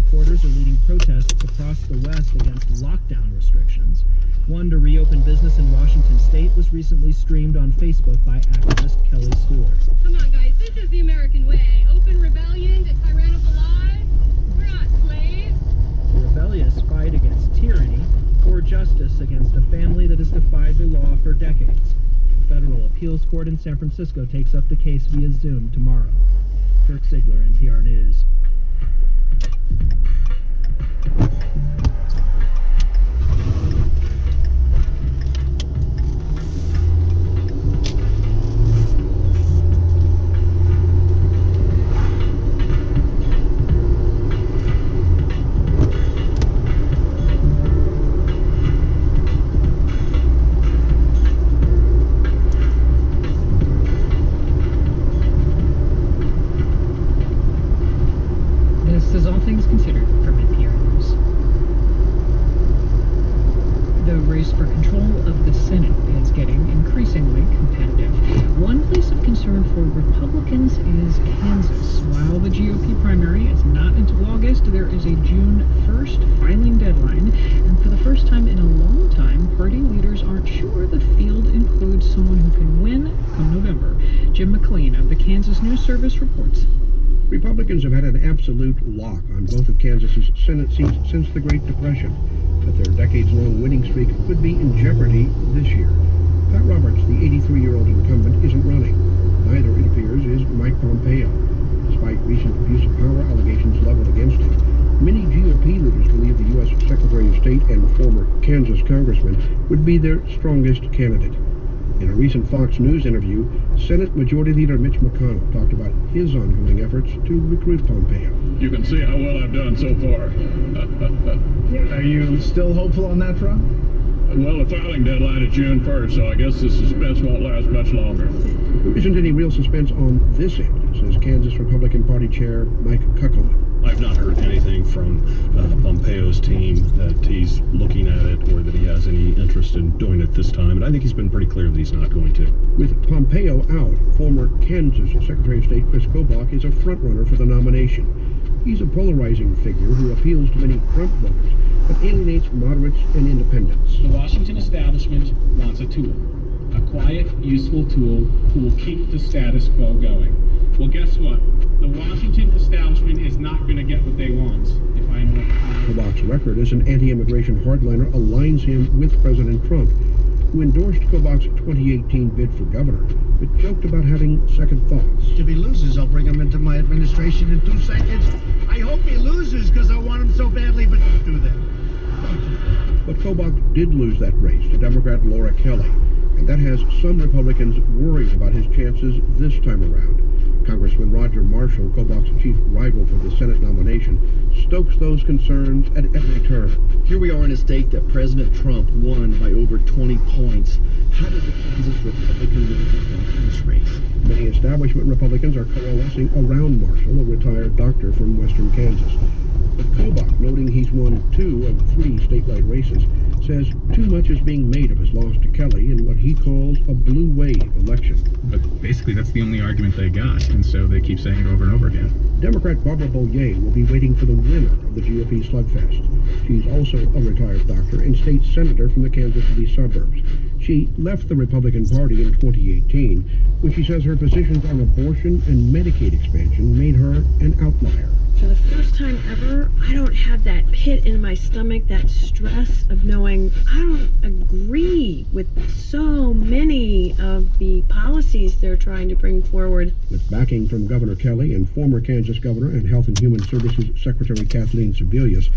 supporters are leading protests across the West against lockdown restrictions. One to reopen business in Washington state was recently streamed on Facebook by activist Kelly Stewart. Come on, guys, this is the American way. Open rebellion to tyrannical lies. We're not slaves. The rebellious fight against tyranny or justice against a family that has defied the law for decades. The federal appeals court in San Francisco takes up the case via Zoom tomorrow. Kirk Ziegler, NPR News. This is All Things Considered from NPR News. The race for control of the Senate is getting increasingly competitive. One place of concern for Republicans is Kansas. While the GOP primary is not until August, there is a June 1st filing deadline. And for the first time in a long time, party leaders aren't sure the field includes someone who can win come November. Jim McLean of the Kansas News Service reports. Republicans have had an absolute lock on both of Kansas's Senate seats since the Great Depression, but their decades-long winning streak could be in jeopardy this year. Pat Roberts, the 83-year-old incumbent, isn't running. Neither, it appears, is Mike Pompeo. Despite recent abuse of power allegations leveled against him, many GOP leaders believe the U.S. Secretary of State and former Kansas congressman would be their strongest candidate. In a recent Fox News interview, Senate Majority Leader Mitch McConnell talked about his ongoing efforts to recruit Pompeo. You can see how well I've done so far. Are you still hopeful on that front? Well, the filing deadline is June 1st, so I guess the suspense won't last much longer. There isn't any real suspense on this end, says Kansas Republican Party Chair Mike Kuckelman. I've not heard anything from Pompeo's team that he's looking at it or that he has any interest in doing it this time, and I think he's been pretty clear that he's not going to. With Pompeo out, former Kansas Secretary of State Chris Kobach is a frontrunner for the nomination. He's a polarizing figure who appeals to many Trump voters, but alienates moderates and independents. The Washington establishment wants a tool, a quiet, useful tool who will keep the status quo going. Well, guess what? The Washington establishment is not going to get what they want if I am elected. Kobach's record as an anti-immigration hardliner aligns him with President Trump, who endorsed Kobach's 2018 bid for governor, but joked about having second thoughts. If he loses, I'll bring him into my administration in 2 seconds. I hope he loses because I want him so badly, but don't do that. But Kobach did lose that race to Democrat Laura Kelly, and that has some Republicans worried about his chances this time around. Congressman Roger Marshall, Kobach's chief rival for the Senate nomination, stokes those concerns at every turn. Here we are in a state that President Trump won by over 20 points. How does the Kansas Republican leadership in this race? Many establishment Republicans are coalescing around Marshall, a retired doctor from western Kansas. But Kobach, noting he's won 2 of 3 statewide races, says too much is being made of his loss to Kelly in what he calls a blue wave election. But basically that's the only argument they got, and so they keep saying it over and over again. Democrat Barbara Bollier will be waiting for the winner of the GOP slugfest. She's also a retired doctor and state senator from the Kansas City suburbs. She left the Republican Party in 2018 when she says her positions on abortion and Medicaid expansion made her an outlier. For the first time ever, I don't have that pit in my stomach, that stress of knowing I don't agree with so many of the policies they're trying to bring forward. With backing from Governor Kelly and former Kansas Governor and Health and Human Services Secretary Kathleen Sebelius,